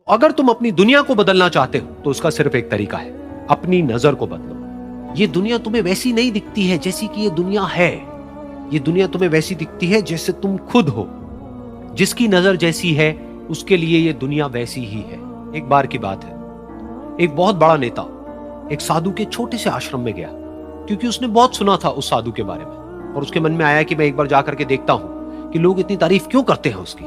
अगर तुम अपनी दुनिया को बदलना चाहते हो तो उसका सिर्फ एक तरीका है, अपनी नजर को बदलो। ये दुनिया तुम्हें वैसी नहीं दिखती है जैसी कि ये दुनिया है। ये दुनिया तुम्हें वैसी दिखती है जैसे तुम खुद हो। जिसकी नजर जैसी है उसके लिए ये दुनिया वैसी ही है। एक बार की बात है, एक बहुत बड़ा नेता एक साधु के छोटे से आश्रम में गया, क्योंकि उसने बहुत सुना था उस साधु के बारे में, और उसके मन में आया कि मैं एक बार जाकर के देखता हूं कि लोग इतनी तारीफ क्यों करते हैं उसकी।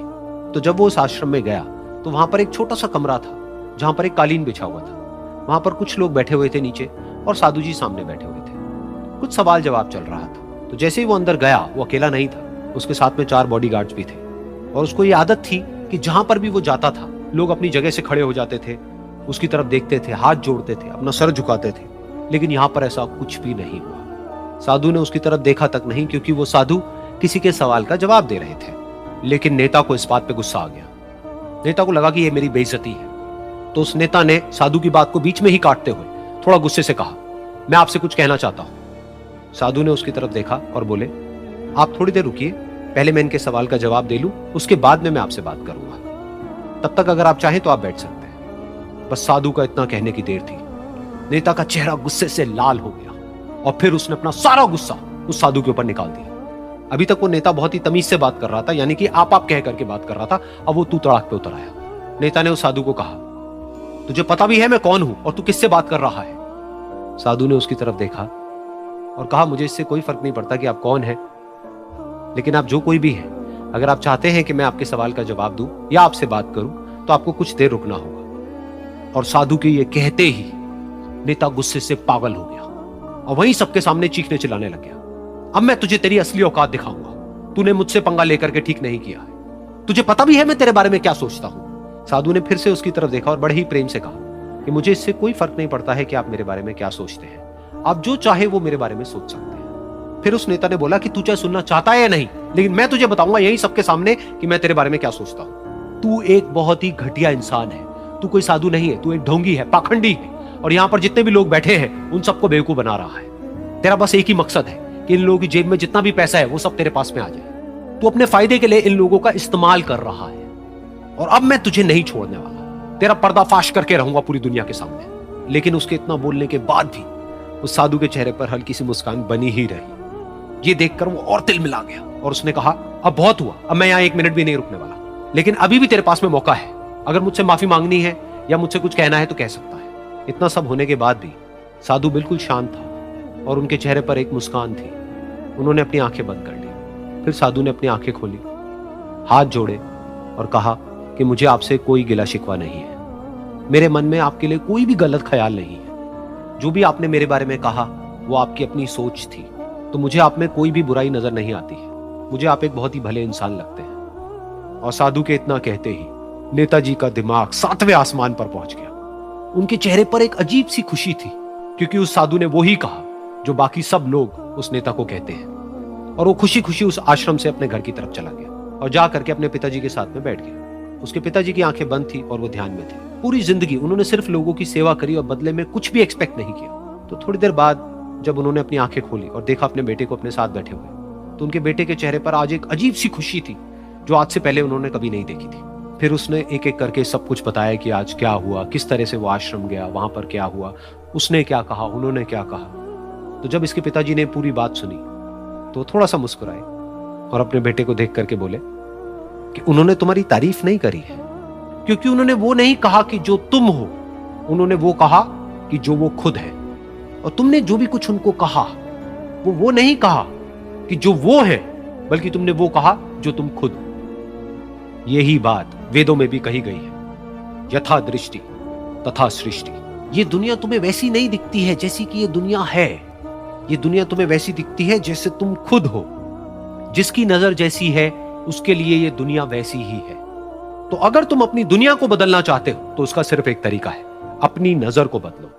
तो जब वो उस आश्रम में गया तो वहां पर एक छोटा सा कमरा था जहां पर एक कालीन बिछा हुआ था। वहां पर कुछ लोग बैठे हुए थे नीचे और साधु जी सामने बैठे हुए थे। कुछ सवाल जवाब चल रहा था। तो जैसे ही वो अंदर गया, वो अकेला नहीं था, उसके साथ में 4 बॉडीगार्ड्स भी थे। और उसको ये आदत थी कि जहां पर भी वो जाता था लोग अपनी जगह से खड़े हो जाते थे, उसकी तरफ देखते थे, हाथ जोड़ते थे, अपना सर झुकाते थे। लेकिन यहां पर ऐसा कुछ भी नहीं हुआ। साधु ने उसकी तरफ देखा तक नहीं, क्योंकि वो साधु किसी के सवाल का जवाब दे रहे थे। लेकिन नेता को इस बात पे गुस्सा आ गया। नेता को लगा कि ये मेरी बेइज्जती है। तो उस नेता ने साधु की बात को बीच में ही काटते हुए थोड़ा गुस्से से कहा, मैं आपसे कुछ कहना चाहता हूं। साधु ने उसकी तरफ देखा और बोले, आप थोड़ी देर रुकिए, पहले मैं इनके सवाल का जवाब दे लूं, उसके बाद में मैं आपसे बात करूंगा। तब तक अगर आप चाहें तो आप बैठ सकते हैं। बस साधु का इतना कहने की देर थी। नेता का चेहरा गुस्से से लाल हो गया और फिर उसने अपना सारा गुस्सा उस साधु के ऊपर निकाल दिया। अभी तक वो नेता बहुत ही तमीज से बात कर रहा था, यानी कि आप कह करके बात कर रहा था। अब वो तू तड़ाक पे उतर आया। नेता ने उस साधु को कहा, तुझे पता भी है मैं कौन हूं और तू किससे बात कर रहा है? साधु ने उसकी तरफ देखा और कहा, मुझे इससे कोई फर्क नहीं पड़ता कि आप कौन हैं, लेकिन आप जो कोई भी हैं, अगर आप चाहते हैं कि मैं आपके सवाल का जवाब दूं या आपसे बात करूं तो आपको कुछ देर रुकना होगा। और साधु के ये कहते ही नेता गुस्से से पागल हो गया और वहीं सबके सामने चीखने चिल्लाने लग गया, अब मैं तुझे तेरी असली औकात दिखाऊंगा। तूने मुझसे पंगा लेकर के ठीक नहीं किया है। तुझे पता भी है मैं तेरे बारे में क्या सोचता हूं। साधु ने फिर से उसकी तरफ देखा और बड़े ही प्रेम से कहा कि मुझे इससे कोई फर्क नहीं पड़ता है कि आप मेरे बारे में क्या सोचते हैं। आप जो चाहे वो मेरे बारे में सोच सकते हैं। फिर उस नेता ने बोला कि तू चाहे सुनना चाहता है या नहीं, लेकिन मैं तुझे बताऊंगा यही सबके सामने कि मैं तेरे बारे में क्या सोचता हूं। तू एक बहुत ही घटिया इंसान है। तू कोई साधु नहीं है, तू एक ढोंगी है, पाखंडी है, और यहां पर जितने भी लोग बैठे हैं उन सबको बेवकूफ बना रहा है। तेरा बस एक ही मकसद है कि इन लोगों की जेब में जितना भी पैसा है वो सब तेरे पास में आ जाए। तू अपने फायदे के लिए इन लोगों का इस्तेमाल कर रहा है और अब मैं तुझे नहीं छोड़ने वाला। तेरा पर्दाफाश करके रहूंगा पूरी दुनिया के सामने। लेकिन उसके इतना बोलने के बाद भी उस साधु के चेहरे पर हल्की सी मुस्कान बनी ही रही। ये देखकर वो और तिल मिला गया और उसने कहा, अब बहुत हुआ, अब मैं यहां 1 मिनट भी नहीं रुकने वाला। लेकिन अभी भी तेरे पास में मौका है। अगर मुझसे माफी मांगनी है या मुझसे कुछ कहना है तो कह सकता है। इतना सब होने के बाद भी साधु बिल्कुल शांत था और उनके चेहरे पर एक मुस्कान थी। उन्होंने अपनी आंखें बंद कर ली। फिर साधु ने अपनी आंखें खोली, हाथ जोड़े और कहा कि मुझे आपसे कोई गिला शिकवा नहीं है। मेरे मन में आपके लिए कोई भी गलत ख्याल नहीं है। जो भी आपने मेरे बारे में कहा वो आपकी अपनी सोच थी। तो मुझे आप में कोई भी बुराई नजर नहीं आती है। मुझे आप एक बहुत ही भले इंसान लगते हैं। और साधु के इतना कहते ही नेताजी का दिमाग 7वें आसमान पर पहुंच गया। उनके चेहरे पर एक अजीब सी खुशी थी, क्योंकि उस साधु ने वो ही कहा जो बाकी सब लोग उस नेता को कहते हैं। और वो खुशी खुशी उस आश्रम से अपने घर की तरफ चला गया और जा करके अपने पिताजी के साथ में बैठ गया। उसके पिताजी की आंखें बंद थी और वो ध्यान में थे। पूरी जिंदगी उन्होंने सिर्फ लोगों की सेवा करी और बदले में कुछ भी एक्सपेक्ट नहीं किया। तो थोड़ी देर बाद जब उन्होंने अपनी आंखें खोली और देखा अपने बेटे को अपने साथ बैठे हुए, तो उनके बेटे के चेहरे पर आज एक अजीब सी खुशी थी जो आज से पहले उन्होंने कभी नहीं देखी थी। फिर उसने एक एक करके सब कुछ बताया कि आज क्या हुआ, किस तरह से वो आश्रम गया, वहां पर क्या हुआ, उसने क्या कहा, उन्होंने क्या कहा। तो जब इसके पिताजी ने पूरी बात सुनी तो थोड़ा सा मुस्कुराए और अपने बेटे को देख करके बोले कि उन्होंने तुम्हारी तारीफ नहीं करी है, क्योंकि उन्होंने वो नहीं कहा कि जो तुम हो, उन्होंने वो कहा कि जो वो खुद है। और तुमने जो भी कुछ उनको कहा वो नहीं कहा कि जो वो है, बल्कि तुमने वो कहा जो तुम खुद हो। यही बात वेदों में भी कही गई है, यथा दृष्टि तथा सृष्टि। ये दुनिया तुम्हें वैसी नहीं दिखती है जैसी कि ये दुनिया है। ये दुनिया तुम्हें वैसी दिखती है जैसे तुम खुद हो। जिसकी नजर जैसी है उसके लिए ये दुनिया वैसी ही है। तो अगर तुम अपनी दुनिया को बदलना चाहते हो तो उसका सिर्फ एक तरीका है, अपनी नजर को बदलो।